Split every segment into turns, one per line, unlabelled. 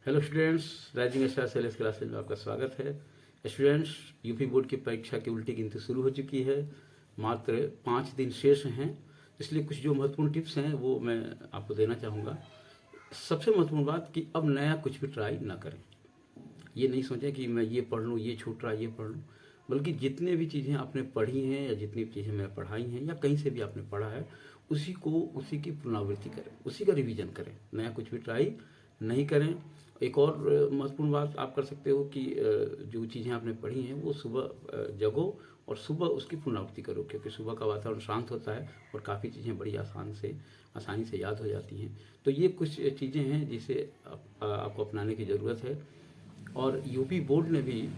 Hello students, rising star sales classes में आपका स्वागत है। स्टूडेंट्स, यूपी बोर्ड की परीक्षा की उल्टी गिनती शुरू हो चुकी है। मात्र 5 दिन शेष हैं, इसलिए कुछ जो महत्वपूर्ण टिप्स हैं वो मैं आपको देना चाहूँगा। सबसे महत्वपूर्ण बात कि अब नया कुछ भी ट्राई ना करें। ये नहीं सोचें कि मैं ये पढ़ लूँ, ये छूट रहा, ये पढ़ लूँ, बल्कि जितने भी चीज़ें आपने पढ़ी हैं या जितनी भी चीज़ें मैं पढ़ाई हैं या कहीं से भी आपने पढ़ा है उसी की पुनरावृत्ति करें, उसी का रिवीजन करें। नया कुछ भी ट्राई नहीं करें। एक और महत्वपूर्ण बात आप कर सकते हो कि जो चीज़ें आपने पढ़ी हैं वो सुबह जगो और सुबह उसकी पुनरावृत्ति करो, क्योंकि सुबह का वातावरण शांत होता है और काफ़ी चीज़ें बड़ी आसानी से याद हो जाती हैं। तो ये कुछ चीज़ें हैं जिसे आपको अपनाने की ज़रूरत है। और यूपी बोर्ड ने भी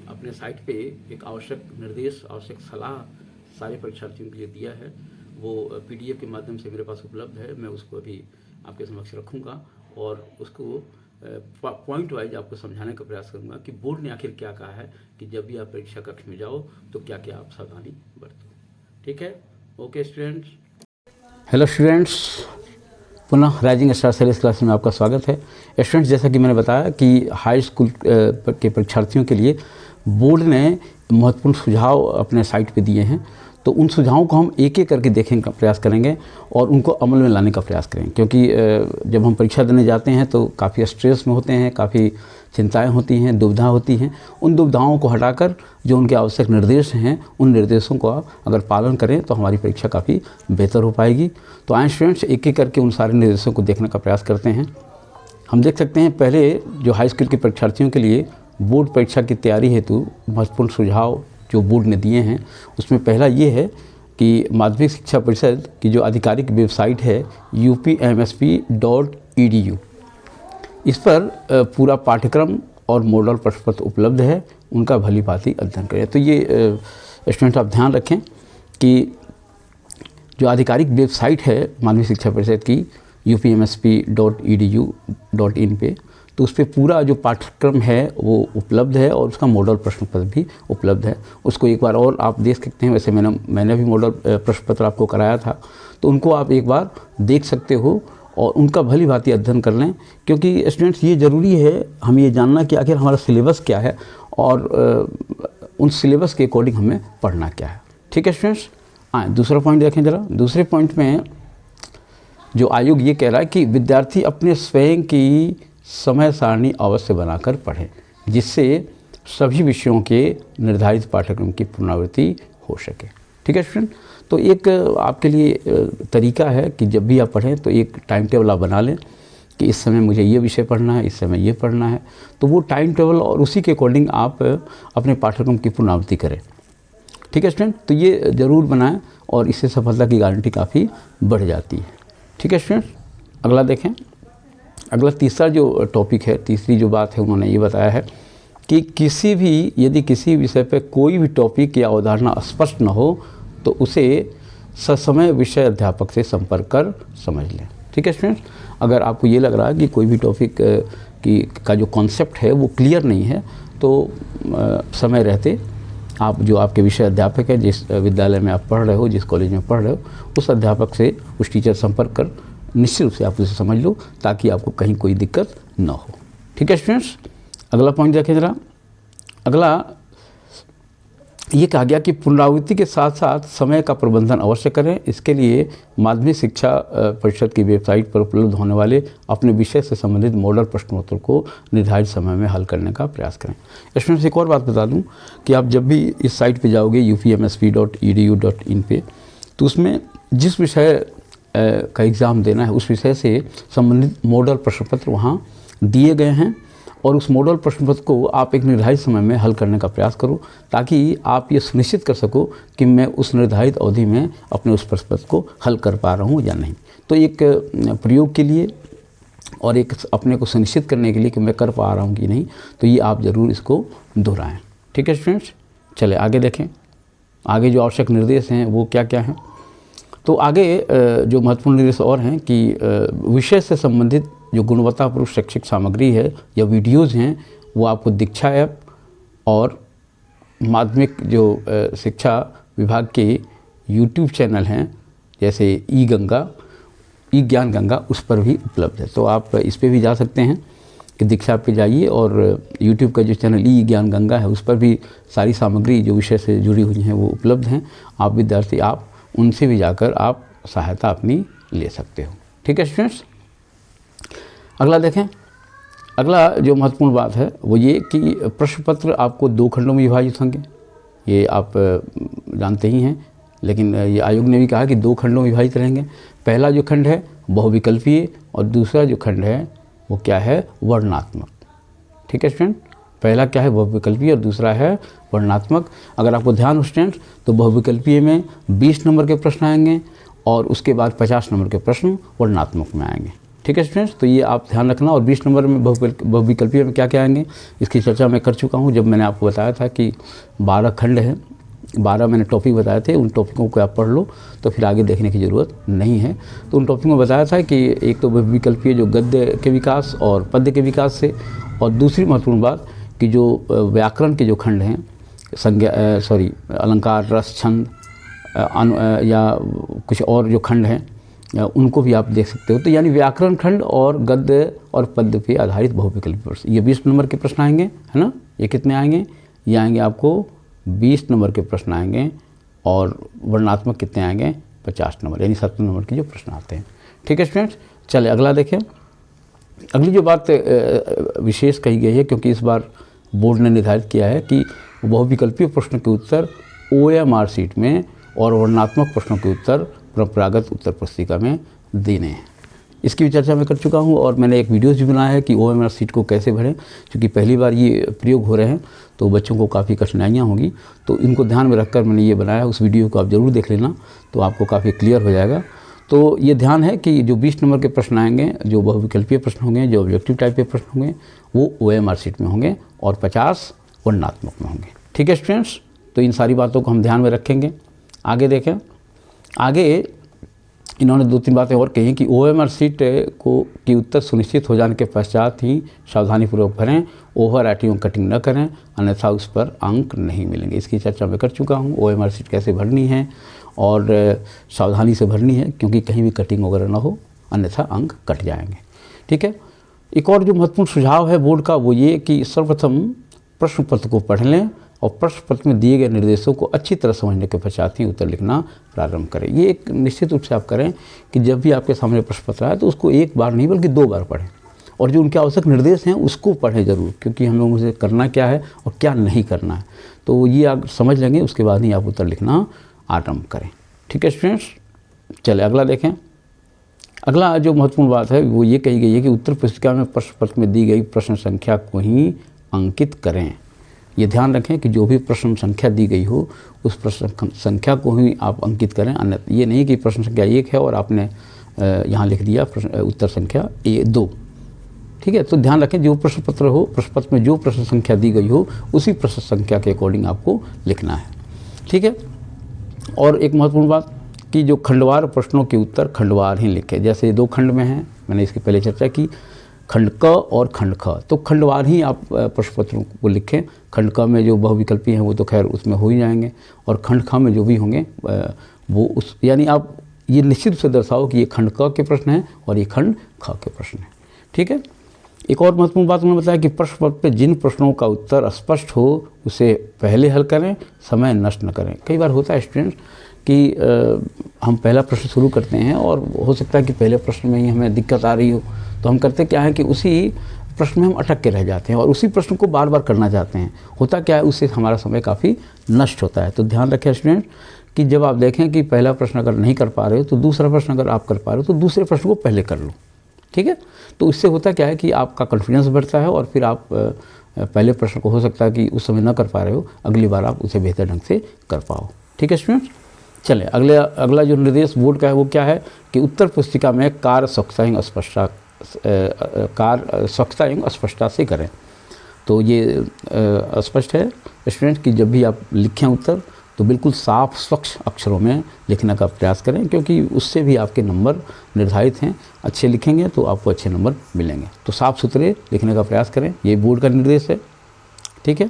अपने साइट पे एक आवश्यक निर्देश, आवश्यक सलाह सारे परीक्षार्थियों के लिए दिया है। वो PDF के माध्यम से मेरे पास उपलब्ध है। मैं उसको अभी आपके समक्ष रखूँगा और उसको पॉइंट वाइज आपको समझाने का प्रयास करूंगा कि बोर्ड ने आखिर क्या कहा है कि जब भी आप परीक्षा कक्ष में जाओ तो क्या क्या आप सावधानी बरतो। ठीक है, ओके स्टूडेंट्स। हेलो स्टूडेंट्स, पुनः राइजिंग स्टार सेल्स क्लास में आपका स्वागत है। स्टूडेंट्स, जैसा कि मैंने बताया कि हाई स्कूल के परीक्षार्थियों के लिए बोर्ड ने महत्वपूर्ण सुझाव अपने साइट पे दिए हैं। तो उन सुझावों को हम एक एक करके देखने का प्रयास करेंगे और उनको अमल में लाने का प्रयास करेंगे, क्योंकि जब हम परीक्षा देने जाते हैं तो काफ़ी स्ट्रेस में होते हैं, काफ़ी चिंताएं होती हैं, दुविधा होती हैं। उन दुविधाओं को हटाकर जो उनके आवश्यक निर्देश हैं उन निर्देशों को अगर पालन करें तो हमारी परीक्षा काफ़ी बेहतर हो पाएगी। तो आए स्टूडेंट्स, एक एक करके उन सारे निर्देशों को देखने का प्रयास करते हैं। हम देख सकते हैं पहले जो हाई स्कूल के परीक्षार्थियों के लिए बोर्ड परीक्षा की तैयारी हेतु महत्वपूर्ण सुझाव जो बोर्ड ने दिए हैं, उसमें पहला ये है कि माध्यमिक शिक्षा परिषद की जो आधिकारिक वेबसाइट है upmsp.edu, इस पर पूरा पाठ्यक्रम और मॉडल प्रश्न पत्र उपलब्ध है। उनका भली भांति अध्ययन करें। तो ये स्टूडेंट आप ध्यान रखें कि जो आधिकारिक वेबसाइट है माध्यमिक शिक्षा परिषद की upmsp.edu.in पे, तो उस पर पूरा जो पाठ्यक्रम है वो उपलब्ध है और उसका मॉडल प्रश्न पत्र भी उपलब्ध है। उसको एक बार और आप देख सकते हैं। वैसे मैंने भी मॉडल प्रश्न पत्र आपको कराया था, तो उनको आप एक बार देख सकते हो और उनका भली भांति अध्ययन कर लें, क्योंकि स्टूडेंट्स ये ज़रूरी है हमें ये जानना कि आखिर हमारा सिलेबस क्या है और उन सिलेबस के अकॉर्डिंग हमें पढ़ना क्या है। ठीक है स्टूडेंट्स, आए दूसरा पॉइंट देखें ज़रा। दूसरे पॉइंट में जो आयोग ये कह रहा है कि विद्यार्थी अपने स्वयं की समय सारणी अवश्य बनाकर पढ़ें, जिससे सभी विषयों के निर्धारित पाठ्यक्रम की पुनरावृत्ति हो सके। ठीक है स्टूडेंट, तो एक आपके लिए तरीका है कि जब भी आप पढ़ें तो एक टाइम टेबल आप बना लें कि इस समय मुझे ये विषय पढ़ना है, इस समय ये पढ़ना है। तो वो टाइम टेबल और उसी के अकॉर्डिंग आप अपने पाठ्यक्रम की पुनरावृत्ति करें। ठीक है स्टूडेंट, तो ये ज़रूर बनाएं और इससे सफलता की गारंटी काफ़ी बढ़ जाती है। ठीक है स्टूडेंट, अगला देखें। अगला तीसरा जो टॉपिक है, तीसरी जो बात है, उन्होंने ये बताया है कि यदि किसी विषय पर कोई भी टॉपिक या अवधारणा स्पष्ट न हो तो उसे ससमय विषय अध्यापक से संपर्क कर समझ लें। ठीक है स्टूडेंट्स, अगर आपको ये लग रहा है कि कोई भी टॉपिक का जो कॉन्सेप्ट है वो क्लियर नहीं है तो समय रहते आप जो आपके विषय अध्यापक है, जिस विद्यालय में आप पढ़ रहे हो, जिस कॉलेज में पढ़ रहे हो, उस अध्यापक से, उस टीचर संपर्क कर निश्चित रूप से आप उसे समझ लो ताकि आपको कहीं कोई दिक्कत ना हो। ठीक है स्टूडेंट्स, अगला पॉइंट देखें जरा। अगला ये कहा गया कि पुनरावृत्ति के साथ साथ समय का प्रबंधन अवश्य करें। इसके लिए माध्यमिक शिक्षा परिषद की वेबसाइट पर उपलब्ध होने वाले अपने विषय से संबंधित मॉडल प्रश्नोत्तर को निर्धारित समय में हल करने का प्रयास करें। स्टूडेंट्स, एक और बात बता दूं कि आप जब भी इस साइट पे जाओगे upmsp.edu.in पे, तो उसमें जिस विषय का एग्ज़ाम देना है उस विषय से संबंधित मॉडल प्रश्न पत्र वहाँ दिए गए हैं और उस मॉडल प्रश्न पत्र को आप एक निर्धारित समय में हल करने का प्रयास करो, ताकि आप ये सुनिश्चित कर सको कि मैं उस निर्धारित अवधि में अपने उस प्रश्न पत्र को हल कर पा रहा हूँ या नहीं। तो एक प्रयोग के लिए और एक अपने को सुनिश्चित करने के लिए कि मैं कर पा रहा हूँ कि नहीं, तो ये आप ज़रूर इसको दोहराएँ। ठीक है स्टूडेंट्स, चले आगे देखें। आगे जो आवश्यक निर्देश हैं वो क्या क्या हैं। तो आगे जो महत्वपूर्ण निर्देश और हैं कि विषय से संबंधित जो गुणवत्तापूर्ण शैक्षिक सामग्री है या वीडियोज़ हैं वो आपको दीक्षा ऐप और माध्यमिक जो शिक्षा विभाग के YouTube चैनल हैं जैसे ई ज्ञान गंगा, उस पर भी उपलब्ध है। तो आप इस पर भी जा सकते हैं कि दीक्षा पे जाइए और यूट्यूब का जो चैनल ई ज्ञान गंगा है उस पर भी सारी सामग्री जो विषय से जुड़ी हुई हैं वो उपलब्ध हैं। आप विद्यार्थी आप उनसे भी जाकर आप सहायता अपनी ले सकते हो। ठीक है स्टूडेंट्स, अगला देखें। अगला जो महत्वपूर्ण बात है वो ये कि प्रश्न पत्र आपको 2 खंडों में विभाजित होंगे, ये आप जानते ही हैं, लेकिन ये आयोग ने भी कहा कि 2 खंडों में विभाजित रहेंगे। पहला जो खंड है बहुविकल्पीय और दूसरा जो खंड है वो क्या है, वर्णनात्मक। ठीक है स्टूडेंट, पहला क्या है बहुविकल्पीय और दूसरा है वर्णनात्मक। अगर आपको ध्यान हो स्टूडेंट तो बहुविकल्पीय में 20 नंबर के प्रश्न आएंगे और उसके बाद 50 नंबर के प्रश्न वर्णनात्मक में आएंगे। ठीक है स्टूडेंट्स, तो ये आप ध्यान रखना। और 20 नंबर में बहुविकल्पीय में क्या क्या आएंगे इसकी चर्चा मैं कर चुका हूँ जब मैंने आपको बताया था कि 12 खंड हैं, 12 मैंने टॉपिक बताए थे, उन टॉपिकों को आप पढ़ लो तो फिर आगे देखने की ज़रूरत नहीं है। तो उन टॉपिकों में बताया था कि एक तो बहुविकल्पीय जो गद्य के विकास और पद्य के विकास से, और दूसरी महत्वपूर्ण बात कि जो व्याकरण के जो खंड हैं, अलंकार, रस, छंद या कुछ और जो खंड हैं उनको भी आप देख सकते हो। तो यानी व्याकरण खंड और गद्य और पद्य पे आधारित बहुविकल्पीय प्रश्न, ये 20 नंबर के प्रश्न आएंगे, है ना। ये कितने आएंगे, ये आएंगे आपको 20 नंबर के प्रश्न आएंगे और वर्णनात्मक कितने आएंगे, 50 नंबर, यानी 70 नंबर के जो प्रश्न आते हैं। ठीक है स्टूडेंट्स, चले अगला देखें। अगली जो बात विशेष कही गई है, क्योंकि इस बार बोर्ड ने निर्धारित किया है कि बहुविकल्पीय प्रश्नों के उत्तर OMR शीट में और वर्णनात्मक प्रश्नों के उत्तर परंपरागत उत्तर पुस्तिका में देने हैं। इसकी भी चर्चा मैं कर चुका हूं और मैंने एक वीडियोज़ भी बनाया है कि OMR शीट को कैसे भरें, क्योंकि पहली बार ये प्रयोग हो रहे हैं तो बच्चों को काफ़ी कठिनाइयाँ होंगी। तो इनको ध्यान में रखकर मैंने ये बनाया, उस वीडियो को आप ज़रूर देख लेना तो आपको काफ़ी क्लियर हो जाएगा। तो ये ध्यान है कि जो 20 नंबर के प्रश्न आएंगे, जो बहुविकल्पीय प्रश्न होंगे, जो ऑब्जेक्टिव टाइप के प्रश्न होंगे, वो OMR शीट में होंगे और 50 वर्णनात्मक में होंगे। ठीक है स्टूडेंट्स, तो इन सारी बातों को हम ध्यान में रखेंगे। आगे देखें, आगे इन्होंने 2-3 बातें और कही कि OMR शीट की उत्तर सुनिश्चित हो जाने के पश्चात ही सावधानीपूर्वक भरें, ओवर राइटिंग और कटिंग न करें, अन्यथा उस पर अंक नहीं मिलेंगे। इसकी चर्चा मैं कर चुका हूँ, OMR शीट कैसे भरनी है और सावधानी से भरनी है, क्योंकि कहीं भी कटिंग वगैरह ना हो, अन्यथा अंक कट जाएंगे। ठीक है, एक और जो महत्वपूर्ण सुझाव है बोर्ड का वो ये कि सर्वप्रथम प्रश्न पत्र को पढ़ लें और प्रश्न पत्र में दिए गए निर्देशों को अच्छी तरह समझने के पश्चात ही उत्तर लिखना प्रारंभ करें। ये एक निश्चित रूप से आप करें कि जब भी आपके सामने प्रश्न पत्र आए तो उसको 1 बार नहीं बल्कि 2 बार पढ़ें, और जो उनके आवश्यक निर्देश हैं उसको पढ़ें ज़रूर, क्योंकि हम लोगों से करना क्या है और क्या नहीं करना है, तो ये आप समझ लेंगे, उसके बाद ही आप उत्तर लिखना आरंभ करें। ठीक है स्टूडेंट्स, चले अगला देखें। अगला जो महत्वपूर्ण बात है वो ये कही गई है कि उत्तर पुस्तिका में प्रश्न पत्र में दी गई प्रश्न संख्या को ही अंकित करें। ये ध्यान रखें कि जो भी प्रश्न संख्या दी गई हो उस प्रश्न संख्या को ही आप अंकित करें, अन्यथा ये नहीं कि प्रश्न संख्या 1 है और आपने यहाँ लिख दिया उत्तर संख्या 2। ठीक है, तो ध्यान रखें जो प्रश्न पत्र हो, प्रश्न पत्र में जो प्रश्न संख्या दी गई हो उसी प्रश्न संख्या के अकॉर्डिंग आपको लिखना है। ठीक है, और एक महत्वपूर्ण बात कि जो खंडवार प्रश्नों के उत्तर खंडवार ही लिखें। जैसे 2 खंड में हैं, मैंने इसकी पहले चर्चा की, खंड क और खंड ख, तो खंडवार ही आप प्रश्न पत्रों को लिखें। खंड क में जो बहुविकल्पी हैं वो तो खैर उसमें हो ही जाएंगे, और खंड ख में जो भी होंगे वो उस, यानी आप ये निश्चित रूप से दर्शाओ कि ये खंड क के प्रश्न हैं और ये खंड ख के प्रश्न हैं। ठीक है, एक और महत्वपूर्ण बात उन्होंने बताया कि प्रश्न पत्र पर जिन प्रश्नों का उत्तर स्पष्ट हो उसे पहले हल करें, समय नष्ट न करें। कई बार होता है स्टूडेंट कि हम पहला प्रश्न शुरू करते हैं और हो सकता है कि पहले प्रश्न में ही हमें दिक्कत आ रही हो, तो हम करते क्या है कि उसी प्रश्न में हम अटक के रह जाते हैं और उसी प्रश्न को बार बार करना चाहते हैं। होता क्या है, उससे हमारा समय काफ़ी नष्ट होता है। तो ध्यान रखें स्टूडेंट कि जब आप देखें कि पहला प्रश्न अगर नहीं कर पा रहे हो तो दूसरा प्रश्न अगर आप कर पा रहे हो तो दूसरे प्रश्न को पहले कर लो। ठीक है, तो इससे होता क्या है कि आपका कॉन्फिडेंस बढ़ता है और फिर आप पहले प्रश्न को हो सकता है कि उस समय न कर पा रहे हो, अगली बार आप उसे बेहतर ढंग से कर पाओ। ठीक है स्टूडेंट्स, चले अगला जो निर्देश बोर्ड का है वो क्या है कि उत्तर पुस्तिका में कार्य स्वच्छता एवं स्पष्टता से करें। तो ये स्पष्ट है स्टूडेंट कि जब भी आप लिखें उत्तर तो बिल्कुल साफ स्वच्छ अक्षरों में लिखने का प्रयास करें, क्योंकि उससे भी आपके नंबर निर्धारित हैं। अच्छे लिखेंगे तो आपको अच्छे नंबर मिलेंगे, तो साफ़ सुथरे लिखने का प्रयास करें, ये बोर्ड का निर्देश है। ठीक है,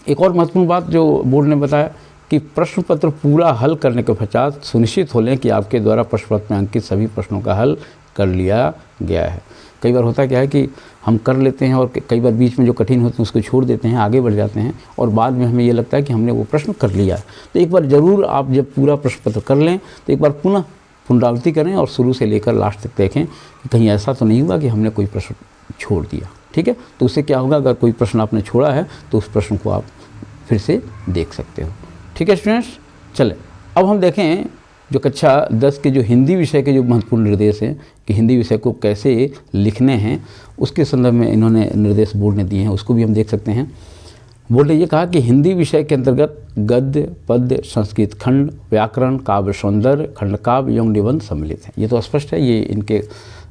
एक और महत्वपूर्ण बात जो बोर्ड ने बताया कि प्रश्न पत्र पूरा हल करने के पश्चात सुनिश्चित हो लें कि आपके द्वारा प्रश्न पत्र में अंकित सभी प्रश्नों का हल कर लिया गया है। कई बार होता क्या है कि हम कर लेते हैं और कई बार बीच में जो कठिन होते हैं उसको छोड़ देते हैं, आगे बढ़ जाते हैं और बाद में हमें ये लगता है कि हमने वो प्रश्न कर लिया है। तो एक बार ज़रूर आप जब पूरा प्रश्न पत्र कर लें तो एक बार पुनः पुनरावृत्ति करें और शुरू से लेकर लास्ट तक देखें कि कहीं ऐसा तो नहीं हुआ कि हमने कोई प्रश्न छोड़ दिया। ठीक है, तो उससे क्या होगा, अगर कोई प्रश्न आपने छोड़ा है तो उस प्रश्न को आप फिर से देख सकते हो। ठीक है स्टूडेंट्स, चले अब हम देखें जो कक्षा 10 के जो हिंदी विषय के जो महत्वपूर्ण निर्देश हैं कि हिंदी विषय को कैसे लिखने हैं, उसके संदर्भ में इन्होंने निर्देश बोर्ड ने दिए हैं, उसको भी हम देख सकते हैं। बोर्ड ने ये कहा कि हिंदी विषय के अंतर्गत गद्य, पद्य, संस्कृत खंड, व्याकरण, काव्य सौंदर्य, खंडकाव्य एवं निबंध सम्मिलित हैं। ये तो स्पष्ट है, ये इनके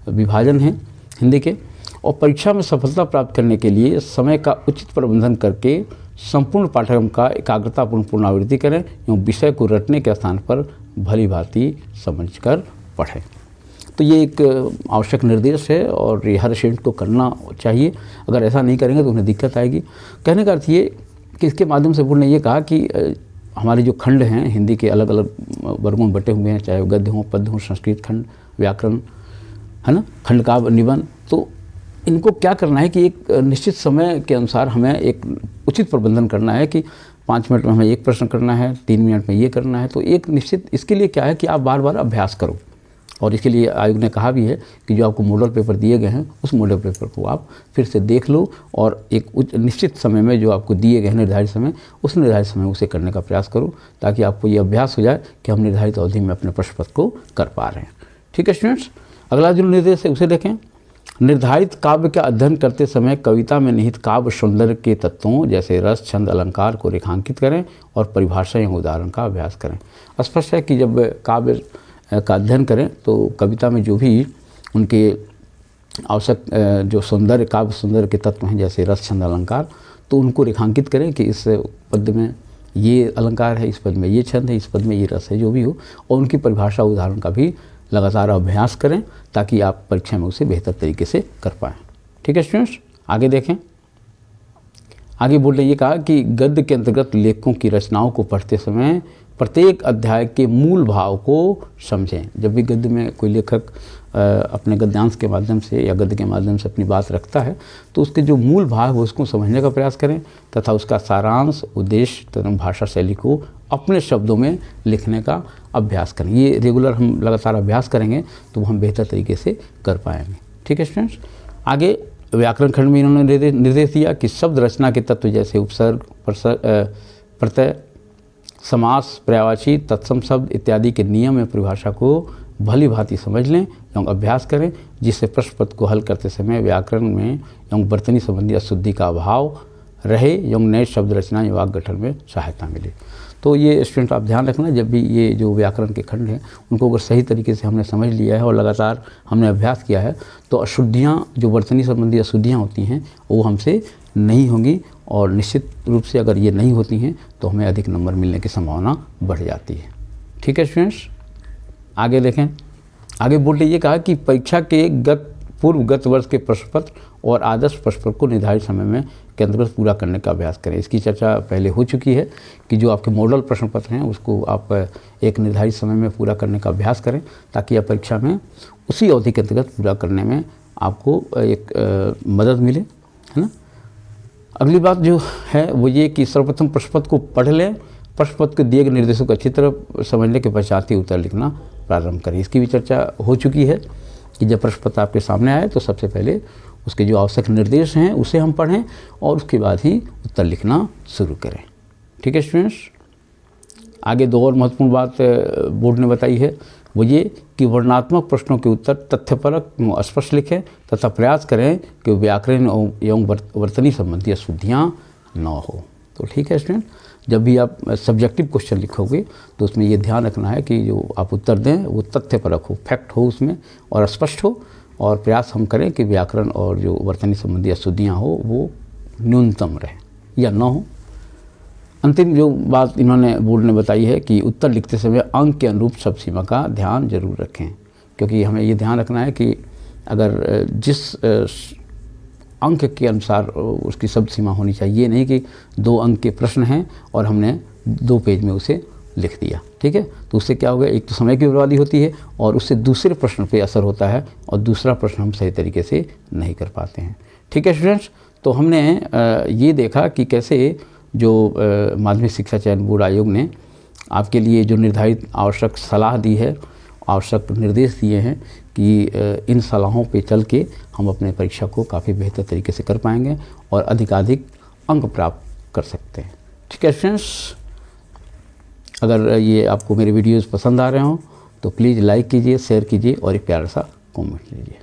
विभाजन हैं हिंदी के। और परीक्षा में सफलता प्राप्त करने के लिए समय का उचित प्रबंधन करके संपूर्ण पाठ्यक्रम का एकाग्रतापूर्ण पुनरावृत्ति करें एवं विषय को रटने के स्थान पर भली भांति समझकर पढ़ें। तो ये एक आवश्यक निर्देश है और ये हर स्टूडेंट को करना चाहिए। अगर ऐसा नहीं करेंगे तो उन्हें दिक्कत आएगी। कहने का अर्थ ये कि इसके माध्यम से बोर्ड ने ये कहा कि हमारे जो खंड हैं हिंदी के अलग अलग वर्गों में बटे हुए हैं, चाहे गद्य हों, पद्य हों, संस्कृत खंड, व्याकरण, है ना, खंडकाव्य, निबंध, तो इनको क्या करना है कि एक निश्चित समय के अनुसार हमें एक उचित प्रबंधन करना है कि 5 मिनट में हमें एक प्रश्न करना है, 3 मिनट में ये करना है। तो एक निश्चित इसके लिए क्या है कि आप बार बार अभ्यास करो और इसके लिए आयोग ने कहा भी है कि जो आपको मॉडल पेपर दिए गए हैं उस मॉडल पेपर को आप फिर से देख लो और एक निश्चित समय में जो आपको दिए गए हैं निर्धारित समय, उस निर्धारित समय उसे करने का प्रयास करो ताकि आपको ये अभ्यास हो जाए कि हम निर्धारित अवधि में अपने प्रश्न पत्र को कर पा रहे हैं। ठीक है स्टूडेंट्स, अगला जो निर्देश है उसे देखें। निर्धारित काव्य का अध्ययन करते समय कविता में निहित काव्य सौंदर्य के तत्वों जैसे रस, छंद, अलंकार को रेखांकित करें और परिभाषा एवं उदाहरण का अभ्यास करें। स्पष्ट है कि जब काव्य का अध्ययन करें तो कविता में जो भी उनके आवश्यक जो सौंदर्य, काव्य सौंदर्य के तत्व हैं जैसे रस, छंद, अलंकार, तो उनको रेखांकित करें कि इस पद्य में ये अलंकार है, इस पद में ये छंद है, इस पद में ये रस है, जो भी हो, और उनकी परिभाषा उदाहरण का भी लगातार अभ्यास करें ताकि आप परीक्षा में उसे बेहतर तरीके से कर पाएँ। ठीक है स्टूडेंट्स, आगे देखें। आगे बोर्ड ने ये कहा कि गद्य के अंतर्गत लेखकों की रचनाओं को पढ़ते समय प्रत्येक अध्याय के मूल भाव को समझें। जब भी गद्य में कोई लेखक अपने गद्यांश के माध्यम से या गद्य के माध्यम से अपनी बात रखता है तो उसके जो मूल भाव है उसको समझने का प्रयास करें तथा उसका सारांश, उद्देश्य तथा भाषा शैली को अपने शब्दों में लिखने का अभ्यास करें। ये रेगुलर हम लगातार अभ्यास करेंगे तो हम बेहतर तरीके से कर पाएंगे। ठीक है स्टूडेंट्स, आगे व्याकरण खंड में इन्होंने निर्देश दिया कि शब्द रचना के तत्व जैसे उपसर्ग, प्रत्यय, समास, पर्यायवाची, तत्सम शब्द इत्यादि के नियम एवं परिभाषा को भली भांति समझ लें एवं अभ्यास करें, जिससे प्रश्न पत्र को हल करते समय व्याकरण में एवं वर्तनी संबंधी अशुद्धि का अभाव रहे एवं नए शब्द रचना एवं वाक्य गठन में सहायता मिले। तो ये स्टूडेंट आप ध्यान रखना, जब भी ये जो व्याकरण के खंड हैं उनको अगर सही तरीके से हमने समझ लिया है और लगातार हमने अभ्यास किया है तो अशुद्धियाँ, जो वर्तनी संबंधी अशुद्धियाँ होती हैं वो हमसे नहीं होंगी और निश्चित रूप से अगर ये नहीं होती हैं तो हमें अधिक नंबर मिलने की संभावना बढ़ जाती है। ठीक है स्टूडेंट्स, आगे देखें। आगे बोर्ड ने ये कहा कि परीक्षा के पूर्वगत वर्ष के प्रश्न पत्र और आदर्श प्रश्न पत्र को निर्धारित समय में के अंतर्गत पूरा करने का अभ्यास करें। इसकी चर्चा पहले हो चुकी है कि जो आपके मॉडल प्रश्न पत्र हैं उसको आप एक निर्धारित समय में पूरा करने का अभ्यास करें ताकि आप परीक्षा में उसी अवधि के अंतर्गत पूरा करने में आपको एक मदद मिले, है ना। अगली बात जो है वो ये कि सर्वप्रथम प्रश्न पत्र को पढ़ लें, प्रश्न पत्र के दिए गए निर्देशों को अच्छी तरह समझने के पश्चात ही उत्तर लिखना प्रारंभ करें। इसकी भी चर्चा हो चुकी है कि जब प्रश्न पत्र आपके सामने आए तो सबसे पहले उसके जो आवश्यक निर्देश हैं उसे हम पढ़ें और उसके बाद ही उत्तर लिखना शुरू करें। ठीक है स्टूडेंट्स, आगे दो और महत्वपूर्ण बात बोर्ड ने बताई है वो ये कि वर्णनात्मक प्रश्नों के उत्तर तथ्यपरक एवं स्पष्ट लिखें तथा प्रयास करें कि व्याकरण एवं वर्तनी संबंधी अशुद्धियाँ न हो। तो ठीक है स्टूडेंट, जब भी आप सब्जेक्टिव क्वेश्चन लिखोगे तो उसमें ये ध्यान रखना है कि जो आप उत्तर दें वो तथ्यपरक हो, फैक्ट हो उसमें और स्पष्ट हो, और प्रयास हम करें कि व्याकरण और जो वर्तनी संबंधी अशुद्धियाँ हो वो न्यूनतम रहे या न हो। अंतिम जो बात इन्होंने बोर्ड ने बताई है कि उत्तर लिखते समय अंक के अनुरूप शब्द सीमा का ध्यान जरूर रखें, क्योंकि हमें ये ध्यान रखना है कि अगर जिस अंक के अनुसार उसकी शब्द सीमा होनी चाहिए, ये नहीं कि 2 अंक के प्रश्न हैं और हमने 2 पेज में उसे लिख दिया, ठीक है। तो उससे क्या हो गया, एक तो समय की बर्बादी होती है और उससे दूसरे प्रश्न पे असर होता है और दूसरा प्रश्न हम सही तरीके से नहीं कर पाते हैं, ठीक है स्टूडेंट्स। तो हमने ये देखा कि कैसे जो माध्यमिक शिक्षा चयन बोर्ड आयोग ने आपके लिए जो निर्धारित आवश्यक सलाह दी है, आवश्यक निर्देश दिए हैं कि इन सलाहों पे चल के हम अपने परीक्षा को काफ़ी बेहतर तरीके से कर पाएंगे और अधिकाधिक अंक प्राप्त कर सकते हैं, ठीक है स्टूडेंट्स। अगर ये आपको मेरे वीडियोज़ पसंद आ रहे हों तो प्लीज़ लाइक कीजिए, शेयर कीजिए और एक प्यारा सा कमेंट लीजिए।